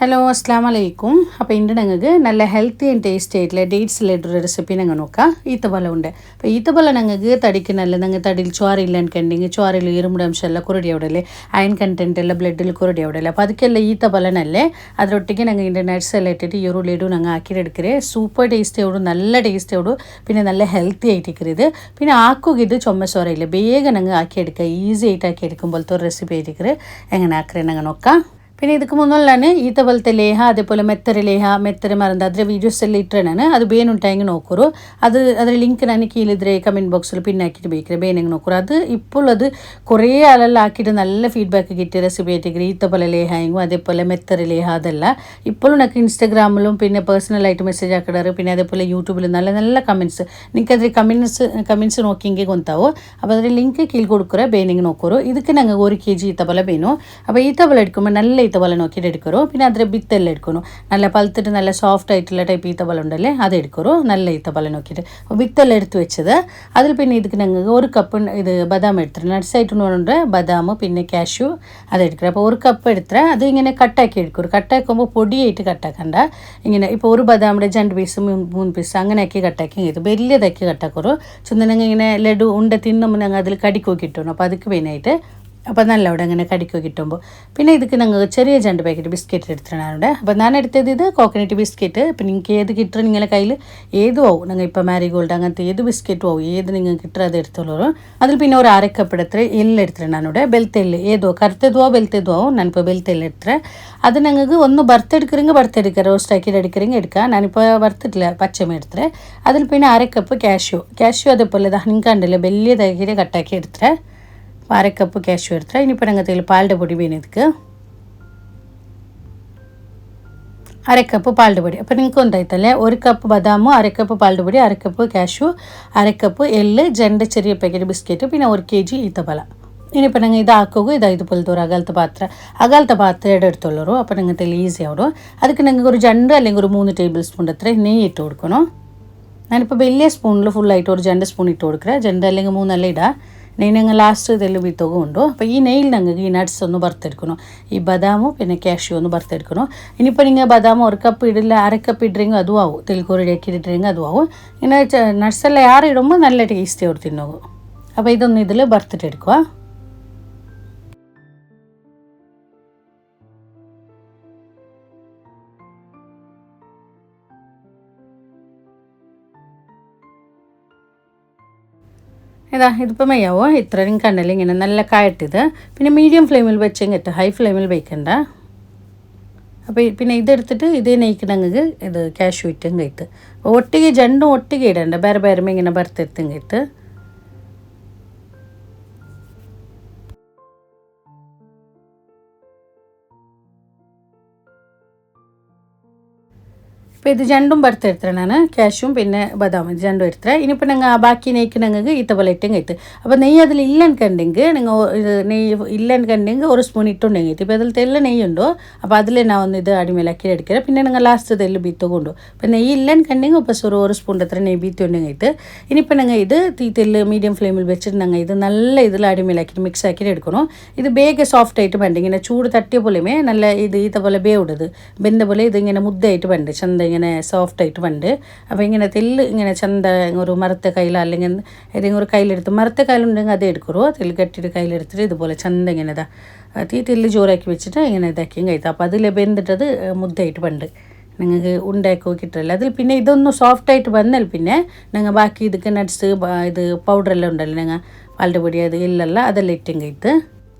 Hello അസ്സാം വലൈക്കും. അപ്പോൾ ഇന്ന് ഞങ്ങൾക്ക് നല്ല ഹെൽത്തി ആൻഡ് ടേസ്റ്റി ആയിട്ടുള്ള ഡേറ്റ്സിലായിട്ടൊരു റെസിപ്പി ഞങ്ങൾ നോക്കാം. ഈത്തപ്പഴം ഉണ്ട്. അപ്പോൾ ഈത്തപ്പഴം ഞങ്ങൾക്ക് തടിക്ക് നല്ല ഞങ്ങൾ തടിയിൽ ചോറില്ല അನ್ಕಂಡಿಂಗೆ ചോറിൽ ഇരുമ്പുടെ ಅಂಶ ಎಲ್ಲ ಕುರುಡಿ ಅವಡಲೆ ಅಯನ್ ಕಂಟೆಂಟ್ ಎಲ್ಲ ಬ್ಲಡ್ಡಲ್ಲಿ ಕುರುಡಿ ಅವಡಲೆ അപ്പോൾ ಅದಕ್ಕೆಲ್ಲ ಈത്തപ്പഴನല്ലേ ಅದರೊಟ್ಟಿಗೆ ഞങ്ങൾ ഇതിൻ്റെ നട്ട്സ് എല്ലാം ഇട്ടിട്ട് ഈരുള്ളിയിടും ഞങ്ങൾ ആക്കിയെടുക്കരുത്. സൂപ്പർ ടേസ്റ്റ് ആവും, നല്ല ടേസ്റ്റ് ആവും, പിന്നെ നല്ല ഹെൽത്തി ആയിട്ടിരിക്കരുത്. പിന്നെ ആക്കുകഇത് ചുമസോറയില്ല വേഗം ഞങ്ങൾ ആക്കിയെടുക്കുക, ഈസി ആയിട്ട് ആക്കിയെടുക്കുമ്പോഴത്തെ ഒരു റെസിപ്പി ആയിരിക്കരുത്. എങ്ങനെ ആക്കരുത് ഞങ്ങൾ നോക്കാം. പിന്നെ ಇದಕ್ಕೆ മുന്നോളാണ് ഈത്തപ്പഴത്തെ ലേഹ അതേപോലെ മെത്തര മറന്ന് ಅದರ ವೀಡಿಯೋಸ್ ಎಲ್ಲ ಇಟ್ಟರೆ ನಾನು ಅದು ಬೇನುಂಟಾಗಿ ನೋಕೋರು. ಅದರ ಲಿಂಕ್ ನಾನು ಕೀಳಿದ್ರೆ ಕಮೆಂಟ್ ಬಾಕ್ಸಲ್ಲಿ പിൻ ആക്കിയിട്ട് ಬೇಕಿದ್ರೆ ಬೇನಂಗೆ നോക്കൂ. അത് ഇപ്പോൾ അത് കുറേ ആളെല്ലാം ആക്കിയിട്ട് നല്ല ഫീഡ്ബാക്ക് കിട്ടിയ റെസിപ്പി ആയിട്ട് ഈത്തപ്പഴ ലേഹയും അതേപോലെ മെത്തര ലേഹ അതല്ല. ഇപ്പോഴും എനിക്ക് ഇൻസ്റ്റാഗ്രാമിലും പിന്നെ പേഴ്സണലായിട്ട് മെസ്സേജ് ആക്കിടാറ്. പിന്നെ അതേപോലെ യൂട്യൂബിലും നല്ല നല്ല കമൻസ് നിങ്ങൾക്ക് അതിൽ കമൻസ് നോക്കിയെങ്കിൽ ಗೊತ್ತಾವು. അപ്പോൾ അതിൽ ലിങ്ക് കീഴ് കൊടുക്കുറ ಬೇನಂಗೆ ನೋಕೋರು. ಇದಕ್ಕೆ ನಂಗೆ 1 kg ഈത്തപ്പഴ ಬೇನು. അപ്പോൾ ഈത്തപ്പഴ എടുക്കുമ്പോൾ നല്ല ഈത്തപ്പഴ നോക്കിയിട്ട് എടുക്കറോ. പിന്നെ അതിൽ ബിത്തെല്ലാം എടുക്കണം. നല്ല പഴുത്തിട്ട് നല്ല സോഫ്റ്റ് ആയിട്ടുള്ള ടൈപ്പ് ഈത്തപ്പഴ ഉണ്ടല്ലേ അത് എടുക്കറോ. നല്ല ഈത്തപ്പഴ നോക്കിയിട്ട് അപ്പോൾ ബിത്തെല്ലാം എടുത്ത് വെച്ചത്. അതിൽ പിന്നെ ಇದಕ್ಕೆ ഞങ്ങൾക്ക് 1 കപ്പ് ഇത് ബദാം എടുത്തിട്ട് നട്ട്സ് ആയിട്ട് ഉണ്ട്. ബദാം പിന്നെ കാഷ്യൂ അതെടുക്കുക. അപ്പോൾ 1 കപ്പ് എടുത്തിട്ട് അത് ഇങ്ങനെ കട്ടാക്കി എടുക്കും. കട്ടാക്കുമ്പോൾ പൊടിയായിട്ട് കട്ടാക്കണ്ട. ഇങ്ങനെ ഇപ്പോൾ ഒരു ബദാമിൻ്റെ 2 പീസ് 3 പീസ് അങ്ങനെയാക്കി കട്ടാക്കി ഇത് വലിയതാക്കി കട്ടാക്കറോ. ചുന്തനങ്ങ ഇങ്ങനെ ലഡു ഉണ്ട തിന്നുമ്പോൾ ഞങ്ങൾ അതിൽ കടിക്കോ കിട്ടണം. അപ്പോൾ ಅದಕ್ಕೆ വേനായിട്ട് അപ്പോൾ നല്ല അവിടെ അങ്ങനെ കടിക്കോ കിട്ടുമ്പോൾ പിന്നെ ಇದಕ್ಕೆ ഞങ്ങൾ ചെറിയ 2 പാക്കറ്റ് ബിസ്ക്കറ്റ് എടുത്തിട്ടുണ്ട്. അപ്പോൾ ഞാൻ എടുത്തത് ഇത് കോക്കനട്ട് ബിസ്ക്കറ്റ്. പിന്നെ നിങ്ങൾക്ക് ഏത് കിട്ടുക നിങ്ങളുടെ കയ്യിൽ ഏതും ആവും. ഞങ്ങൾ ഇപ്പോൾ മാരിഗോൾഡ് അങ്ങനത്തെ ഏത് ബിസ്ക്കറ്റും ആവും. ഏത് നിങ്ങൾക്ക് കിട്ടുക അത് എടുത്തോളൂ. അതിൽ പിന്നെ ഒരു 1/2 കപ്പ് എടുത്ത് എല്ലാം എടുത്തിട്ടുണ്ട്. ഞാനിവിടെ ಬೆಲ್ತೆಲ್ಲು ഏതോ കറുത്തതോ ಬೆಲ್ತೆದೋ ആവും. ഞാനിപ്പോൾ ಬೆಲ್ತೆಲ್ಲು എടുത്തത്. അത് ഞങ്ങൾക്ക് ഒന്ന് വറുത്തെടുക്കണമെങ്കിൽ വറുത്തെടുക്കുക, റോസ്റ്റ് ആക്കിയിട്ട് എടുക്കണമെങ്കിൽ എടുക്കുക. ഞാനിപ്പോൾ വറുത്തിട്ടില്ല, പച്ചമ എടുത്തത്. അതിൽ പിന്നെ 1/2 കപ്പ് കാഷ്യൂ അതേപോലെ നിങ്ങൾക്ക് കണ്ടില്ല വലിയതാക്കിയിട്ട് കട്ടാക്കി എടുത്തത്. 1/2 കപ്പ് കാഷ്യൂ എടുത്തത്. ഇനിയിപ്പോൾ ഞങ്ങൾക്ക് പാലിൻ്റെ പൊടി വേണം. ಇದಕ್ಕೆ 1/2 കപ്പ് പാലിൻ്റെ പൊടി. അപ്പോൾ നിങ്ങൾക്ക് എന്തായിട്ടല്ലേ 1 കപ്പ് ബദാമു 1/2 കപ്പ് പാലിൻ്റെ പൊടി 1/2 കപ്പ് കാഷ്യൂ 1/2 കപ്പ് എള്ള് 2 ചെറിയ പാക്കറ്റ് ബിസ്ക്കറ്റ് പിന്നെ 1 kg ഈത്തപ്പഴ. ഇനിയിപ്പോൾ ഞങ്ങൾ ഇത് ആക്കുക. ഇതുപോലത്തെ ഒരു അകലത്തെ പാത്രം എടുത്തോളൂ. അപ്പോൾ നിങ്ങൾക്ക് ഈസി ആവും. ಅದಕ್ಕೆ നിങ്ങൾക്ക് ഒരു 2 അല്ലെങ്കിൽ ഒരു 3 ടേബിൾ സ്പൂൺ അത്ര നെയ്യ് ഇട്ട് കൊടുക്കണം. ഞാനിപ്പോൾ വലിയ സ്പൂണിൽ ഫുള്ളായിട്ട് ഒരു 2 സ്പൂൺ ഇട്ട് കൊടുക്കുക. 2 അല്ലെങ്കിൽ 3 അല്ല ഇടുക. നെയ്യ് ഞങ്ങൾ ലാസ്റ്റ് ഇതെല്ലാം വിത്തകുണ്ടോ. അപ്പോൾ ഈ നെയ്യിൽ ഞങ്ങൾക്ക് ഈ നട്ട്സ് ഒന്ന് വറുത്തെടുക്കണം. ഈ ബദാമും പിന്നെ കാഷ്യൂ ഒന്ന് വറുത്തെടുക്കണം. ഇനിയിപ്പോൾ നിങ്ങൾ ബദാം 1 കപ്പ് ഇടില്ല 1/2 കപ്പ് ഇട്ടെങ്കിൽ അതും ആവും. തെൽക്കൂരടിയാക്കി ഇട്ടെങ്കിൽ അതും ആവും. ഇങ്ങനെ നട്ട്സെല്ലാം ഇടുമ്പോൾ നല്ല ടേസ്റ്റി ആവും തിന്നുക. അപ്പോൾ ഇതൊന്ന് ഇതിൽ വറുത്തിട്ടെടുക്കുക. ഇതിപ്പോൾ മെയ്യാവോ ഇത്രയും കണ്ടല്ലേ ഇങ്ങനെ നല്ല കായട്ടിത്. പിന്നെ മീഡിയം ഫ്ലെയിമിൽ വെച്ചെങ്കിൽ ഇട്ട് ഹൈ ഫ്ലെയിമിൽ വയ്ക്കണ്ട. അപ്പോൾ പിന്നെ ഇതെടുത്തിട്ട് ഇതേ നെയ്ക്കിടങ്ങൾക്ക് ഇത് കാഷ്യൂ ഇട്ടും കഴിത്ത് ഒട്ടിಗೆ 2 ഒട്ടിಗೆ ഇടണ്ട. ಬೇರೆ ಬೇರೆ ഇങ്ങനെ വറുത്തെടുത്തും കഴിത്ത്. അപ്പോൾ ഇത് 2 വറുത്തെടുത്തത് ഞാൻ കാഷ്യൂം പിന്നെ ബദാം ഇത് 2 എടുത്തത്. ഇനിയിപ്പോൾ ഞങ്ങൾ ബാക്കി നെയ്ക്ക് ഞങ്ങൾക്ക് ഈത്തപ്പഴ ഇട്ടും കഴിത്ത്. അപ്പോൾ നെയ്യ് അതിൽ ഇല്ലെന്നുണ്ടെങ്കിൽ നിങ്ങൾ ഇത് നെയ്യ് ഇല്ലെന്നുണ്ടെങ്കിൽ 1 സ്പൂൺ ഇട്ടുണ്ടെങ്കിൽ ഇപ്പോൾ അതിൽ തെല്ല നെയ്യുണ്ടോ അപ്പോൾ അതിൽ ഞാൻ ഒന്ന് ഇത് അടിമേലാക്കി എടുക്കുക. പിന്നെ നിങ്ങൾ ലാസ്റ്റ് തെല്ല് ബീത്തുകൊണ്ടു. അപ്പോൾ നെയ്യ് ഇല്ലെന്നുണ്ടെങ്കിൽ ഇപ്പോൾ 1 സ്പൂൺ അത്ര നെയ്യ് ബീത്തുണ്ടെങ്കിൽ ഇനിയിപ്പോൾ ഞങ്ങൾ ഇത് തെല്ല് മീഡിയം ഫ്ലെയിമിൽ വെച്ചിട്ട് ഞങ്ങൾ ഇത് നല്ല ഇതിൽ അടിമേലാക്കിയിട്ട് മിക്സ് ആക്കിയിട്ട് എടുക്കണം. ഇത് ಬೇಗ സോഫ്റ്റ് ആയിട്ട് വേണ്ട. ഇങ്ങനെ ചൂട് തട്ടിയ പോലെയുമേ നല്ല ഇത് ഈത്തപ്പഴ ಬೇവിടത് ಬೆಂದ പോലെ ഇതിങ്ങനെ മുദ്ദയായിട്ട് വേണ്ട ചന്ത ഇങ്ങനെ സോഫ്റ്റായിട്ട് വേണ്ട. അപ്പോൾ ഇങ്ങനെ തെല്ല് ഇങ്ങനെ ചന്ത ഒരു മരത്തെ കയ്യിൽ അല്ലെങ്കിൽ ഏതെങ്കിലും ഒരു കയ്യിലെടുത്ത് മരത്തെ കയ്യിലുണ്ടെങ്കിൽ അതേ എടുക്കുമോ. തെല്ല് കെട്ടിയിട്ട് കയ്യിലെടുത്തിട്ട് ഇതുപോലെ ചന്ത ഇങ്ങനെ തെല്ല് ചോറാക്കി വെച്ചിട്ട് ഇങ്ങനെ ഇതാക്കിയും കഴിത്താം. അപ്പോൾ അതിൽ വെന്തിട്ടത് മുദ്ദയായിട്ട് വേണ്ട നിങ്ങൾക്ക് ഉണ്ടാക്കി കിട്ടില്ല. അതിൽ പിന്നെ ഇതൊന്ന് സോഫ്റ്റായിട്ട് വന്നാൽ പിന്നെ ഞങ്ങൾ ബാക്കി ഇതൊക്കെ നട്ട്സ് ഇത് പൗഡറെല്ലാം ഉണ്ടല്ലോ ഞങ്ങൾ പാലിൻ്റെ പൊടി അത് എല്ലാം അതെല്ലാം ഇട്ടും കഴിത്ത്.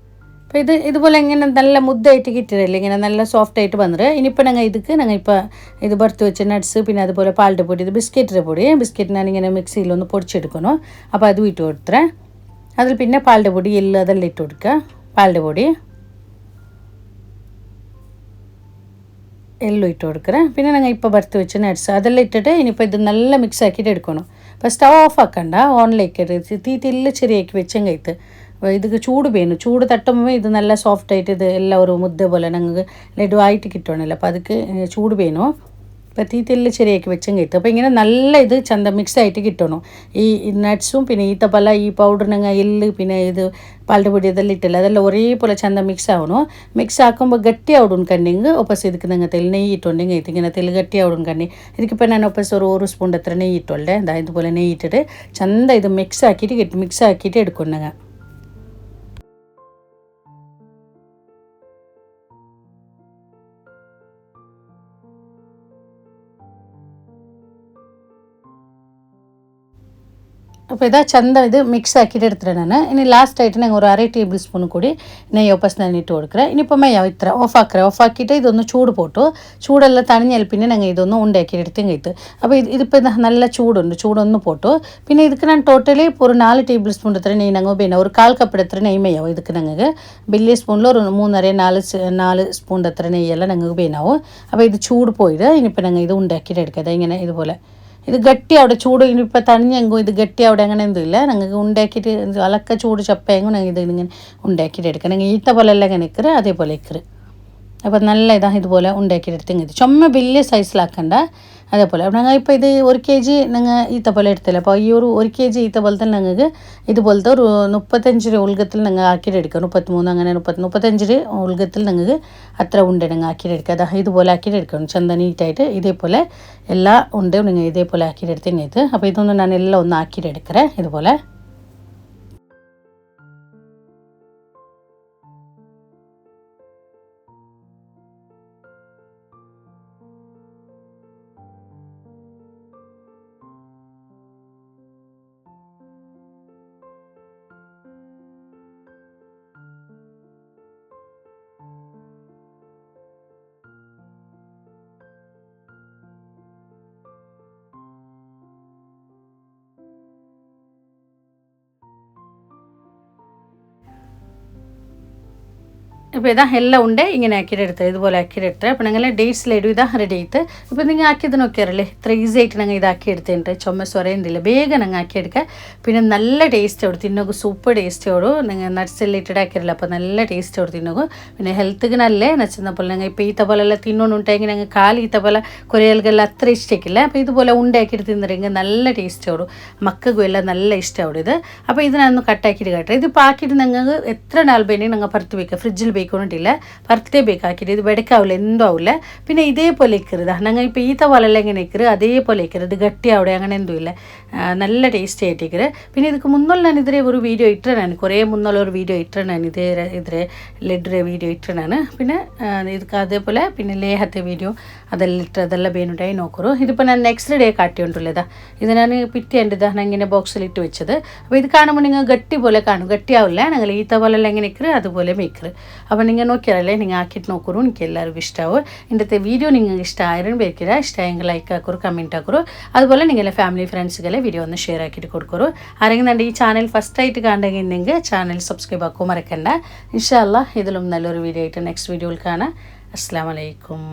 അപ്പോൾ ഇതുപോലെ ഇങ്ങനെ നല്ല മുദ്ദയായിട്ട് കിട്ടിയില്ലേ ഇങ്ങനെ നല്ല സോഫ്റ്റായിട്ട് വന്നിട്ട് ഇനിയിപ്പോൾ ഞങ്ങൾ ഇപ്പോൾ ഇത് വറുത്ത് വെച്ച നട്ട്സ് പിന്നെ അതുപോലെ പാലിൻ്റെ പൊടി ഇത് ബിസ്ക്കറ്റിൻ്റെ ബിസ്ക്കറ്റ് ഞാനിങ്ങനെ മിക്സിയിലൊന്ന് പൊടിച്ചെടുക്കണം. അപ്പോൾ അതും ഇട്ട് കൊടുത്തേ. അതിൽ പിന്നെ പാലിൻ്റെ പൊടി എല്ലാം അതെല്ലാം ഇട്ട് കൊടുക്കുക. പാലിൻ്റെ പൊടി എല്ലാം ഇട്ട് കൊടുക്കുക. പിന്നെ ഞങ്ങൾ ഇപ്പോൾ വറുത്ത് വെച്ച നട്ട്സ് അതെല്ലാം ഇട്ടിട്ട് ഇനിയിപ്പോൾ ഇത് നല്ല മിക്സ് ആക്കിയിട്ട് എടുക്കണം. അപ്പോൾ സ്റ്റവ് ഓഫ് ആക്കണ്ട, ഓണിലേക്ക് തെല്ല് ചെറിയാക്കി വെച്ചും കഴിത്ത്. ಇದಕ್ಕೆ ಚೂಡು ಬೇನು ಚೂಡು ತಟ್ಟೊಮ್ಮೆ ಇದು നല്ല സോഫ്റ്റ് ആയിട്ട് ഇത് എല്ലാം ഒരു മുദ്ദ പോലെ ഞങ്ങൾക്ക് ലഡു ആയിട്ട് കിട്ടണമല്ലോ. അപ്പോൾ ಅದಕ್ಕೆ ചൂട് ಬೇನು. ഇപ്പോൾ തീറ്റെല്ലാം ശരിയാക്കി വെച്ചും കിട്ടും. അപ്പോൾ ഇങ്ങനെ നല്ല ഇത് ചന്ത മിക്സായിട്ട് കിട്ടണം. ഈ നട്ട്സും പിന്നെ ഈത്തപ്പല ഈ പൗഡറിനങ്ങ എല്ല് പിന്നെ ഇത് പാലിൻ്റെ പൊടി അതെല്ലാം ഇട്ടില്ല അതെല്ലാം ഒരേപോലെ ചന്ത മിക്സ് ആവണം. മിക്സ് ആക്കുമ്പോൾ ഗട്ടി ആവിടും കണ്ണിങ് ഒപ്പസ് ಇದಕ್ಕೆ ನಂಗೆ ತೆಲ್ ನೆಯ್ಯಿ ಇಟ್ಟುಂಡು ಐತಿ ಇങ്ങനെ ತೆಲ್ ಗಟ್ಟಿ ಆವಿಡುಂ ಕಣ್ಣಿ ಇದಕ್ಕೆ ನಾನು ಒಪ್ಪಸ್ ഒരു സ്പൂൺ അത്ര നെയ്യ് ഇട്ടുള്ളേ എന്താ ഇതുപോലെ നെയ്യ് ഇട്ടിട്ട് ചന്ത ഇത് മിക്സ് ആക്കിയിട്ട് എടുക്കണം. അപ്പോൾ ഇതാ ചന്ത ഇത് മിക്സ് ആക്കിയിട്ട് എടുത്തിട്ട് ഞാൻ ഇനി ലാസ്റ്റായിട്ട് ഞങ്ങൾ ഒരു 1/2 ടേബിൾ സ്പൂൺ കൂടി നെയ്യ് ഒപ്പസ് ഞാൻ ഇട്ട് കൊടുക്കുക. ഇനിയിപ്പോൾ മെയ്യാവും ഇത്ര ഓഫാക്കിയിട്ട് ഇതൊന്ന് ചൂട് പോട്ടു ചൂടെല്ലാം തണിഞ്ഞാൽ പിന്നെ ഞങ്ങൾ ഇതൊന്ന് ഉണ്ടാക്കി എടുത്തും കഴിത്ത്. അപ്പോൾ ഇതിപ്പോൾ നല്ല ചൂടൊന്ന് പോട്ടു. പിന്നെ ಇದಕ್ಕೆ ನಾನು ಟೋಟಲಿ ഒരു 4 ടേബിൾ സ്പൂൺ എത്ര നെയ്യ് ഞങ്ങൾ പിന്നെ ഒരു 1/4 കപ്പ് എത്ര നെയ്യ് മെയ്യാവും. ಇದಕ್ಕೆ ഞങ്ങൾക്ക് വലിയ സ്പൂണിൽ ഒരു 3.5-4 സ്പൂൺ എത്ര നെയ്യെല്ലാം ഞങ്ങൾക്ക് വേനാവും. അപ്പോൾ ഇത് ചൂട് പോയിട്ട് ഇനിയിപ്പോൾ ഞങ്ങൾ ഇത് ഉണ്ടാക്കിയിട്ട് എടുക്കുക. ഇങ്ങനെ ഇതുപോലെ ഇത് ഗട്ടി അവിടെ ചൂട് ഇനിയിപ്പോൾ തണിഞ്ഞെങ്കും ഇത് ഗട്ടി അവിടെ അങ്ങനെ എന്തും ഇല്ല. ഞങ്ങൾക്ക് ഉണ്ടാക്കിയിട്ട് അലക്ക ചൂട് ചപ്പയെങ്കും ഞങ്ങൾ ഇതിങ്ങനെ ഉണ്ടാക്കിയിട്ട് എടുക്കാം. ഞങ്ങൾ ഈത്ത പോലെ എല്ലാം ഇങ്ങനെ ഇക്കറ് അതേപോലെ ഇക്കറ്. അപ്പോൾ നല്ല ഇതാണ് ഇതുപോലെ ഉണ്ടാക്കിയിട്ട് എടുത്തെങ്കിൽ ചുമ വലിയ സൈസിലാക്കണ്ട അതേപോലെ. അപ്പോൾ ഞങ്ങൾ ഇപ്പോൾ ഇത് 1 kg ഞങ്ങൾ ഈത്തപ്പല എടുത്തില്ല. അപ്പോൾ ഈ ഒരു 1 kg ഈത്തപ്പലത്തിൽ ഞങ്ങൾക്ക് ഇതുപോലത്തെ ഒരു 35 ഉൾഗത്തിൽ ഞങ്ങൾ ആക്കിയിട്ട് എടുക്കുക. 33 അങ്ങനെ 35 ഉൾഗത്തിൽ ഞങ്ങൾക്ക് അത്ര ഉണ്ട് ഞങ്ങൾ ആക്കിയിട്ട് എടുക്കുക. അതാ ഇതുപോലെ ആക്കിയിട്ട് എടുക്കണം ചന്ത നീറ്റായിട്ട് ഇതേപോലെ എല്ലാ ഉണ്ട് നിങ്ങൾ ഇതേപോലെ ആക്കിയിട്ട് എടുത്തെങ്കിൽ. അപ്പോൾ ഇതൊന്നും ഞാൻ എല്ലാം ഒന്ന് ആക്കിയിട്ട് എടുക്കറേ ഇതുപോലെ. ഇപ്പോൾ ഇതാ എല്ലാം ഉണ്ട് ഇങ്ങനെ ആക്കിയിട്ട് ഇതുപോലെ ആക്കിയിട്ട് അപ്പോൾ ഞങ്ങൾ ഡേറ്റ്സ് ലഡു ഇതാ റെഡി ആയിട്ട്. ഇപ്പോൾ നിങ്ങൾ ആക്കിയത് നോക്കിയാറല്ലേ ഇത്ര ഈസി ആയിട്ട് ഞങ്ങൾ ഇതാക്കി എടുത്തിട്ട് ചുമ സ്വരയുന്നില്ല വേഗം ഞങ്ങൾ ആക്കിയെടുക്കുക. പിന്നെ നല്ല ടേസ്റ്റോട് തിന്നോക്കും സൂപ്പർ ടേസ്റ്റോട് നിങ്ങൾ നട്ട്സ് എല്ലാം ഇട്ടിട്ട് ആക്കിയില്ല അപ്പോൾ നല്ല ടേസ്റ്റോട് തിന്നോക്കും. പിന്നെ ഹെൽത്തിക്ക് നല്ലേ നച്ചപ്പോൾ ഞങ്ങൾ ഇപ്പോൾ ഈത്ത പോലെ എല്ലാം തിന്നോണ്ടുണ്ടെങ്കിൽ ഞങ്ങൾ ഈത്ത പോലെ കൊറിയൽക്കെല്ലാം അത്ര ഇഷ്ടമാക്കില്ല. അപ്പോൾ ഇതുപോലെ ഉണ്ടാക്കിയിട്ട് തിന്നിട്ടെങ്കിൽ നല്ല ടേസ്റ്റോടും മക്കൾക്കും എല്ലാം നല്ല ഇഷ്ടമാവും ഇത്. അപ്പോൾ ഇത് ഞാനൊന്ന് കട്ടാക്കിയിട്ട് കാട്ടെ. ഇത് പാക്കിയിട്ട് ഞങ്ങൾക്ക് എത്ര നാൾ വേണ്ടി ഞങ്ങൾ പുറത്ത് വയ്ക്കുക ഫ്രിഡ്ജിൽ ಬೇಯಿಕೊಂಡಿಲ್ಲ ಪರ್ತೆ ಬೇಕಾಕಿರಿ ಇದು ಬೆಡಕಾವಿಲ್ಲ ಎಂದೂ ಆವಿಲ್ಲ. പിന്നെ ഇതേപോലെ ഇക്കരുത് ഞങ്ങൾ ഇപ്പോൾ ഈത്ത പോലെല്ലാം എങ്ങനെ ഇക്കറ് അതേപോലെ ഇക്കരുത് ഗട്ടി അവിടെ അങ്ങനെ എന്തും ഇല്ല നല്ല ടേസ്റ്റ് ആയിട്ട് ഇക്കറ്. പിന്നെ ಇದಕ್ಕೆ മുന്നോൾ ഞാൻ ഇതിരെ ഒരു വീഡിയോ ഇട്ടേ ഞാൻ കുറേ മുന്നോൾ ഒരു വീഡിയോ ഇട്ടേ ഞാൻ ഇതിരെ ലഡ്ഡുരെ വീഡിയോ ഇട്ടേ ഞാൻ. പിന്നെ ಇದಕ್ಕೆ അതേപോലെ പിന്നെ ലേഹത്തെ വീഡിയോ അതെല്ലാം ഇട്ട് അതെല്ലാം ಬೇನುണ്ടായി നോക്കൂ. ഇതിപ്പോൾ ഞാൻ നെക്സ്റ്റ് ഡേ കാട്ടിയുണ്ടല്ലോ ഇത് ഞാൻ പിറ്റേണ്ടതാ ഞാൻ ഇങ്ങനെ ബോക്സിൽ ഇട്ട് വെച്ചത്. അപ്പോൾ ഇത് കാണുമ്പോൾ നിങ്ങൾ ഗട്ടി പോലെ കാണും ഗട്ടിയാവില്ല ഞങ്ങൾ ഈത്ത പോലെല്ലാം എങ്ങനെ ഇക്കറ് അതുപോലെ മേക്കറ്. അപ്പോൾ നിങ്ങൾ നോക്കിയാലല്ലേ നിങ്ങൾ ആക്കിയിട്ട് നോക്കൂ എനിക്ക് എല്ലാവർക്കും ഇഷ്ടമാവും. ഇന്നത്തെ വീഡിയോ നിങ്ങൾക്ക് ഇഷ്ടമായാലും ಬೇಕಿರ ഇഷ്ടമായെങ്കിൽ ലൈക്ക് ആക്കൂ കമൻറ്റ് ആക്കൂ. അതുപോലെ നിങ്ങളുടെ ഫാമിലി ഫ്രണ്ട്സുകളെ വീഡിയോ ഒന്ന് ഷെയർ ആക്കിയിട്ട് കൊടുക്കൂ. ആരെങ്കിലും എൻ്റെ ഈ ചാനൽ ഫസ്റ്റ് ആയിട്ട് കാണുകയെങ്കിൽ ചാനൽ സബ്സ്ക്രൈബ് ആക്കൂ മറക്കണ്ട. ഇൻഷാ അല്ലാഹ് ഇതിലും നല്ലൊരു വീഡിയോ ആയിട്ട് നെക്സ്റ്റ് വീഡിയോയിൽ കാണാം. അസ്സലാമു അലൈക്കും.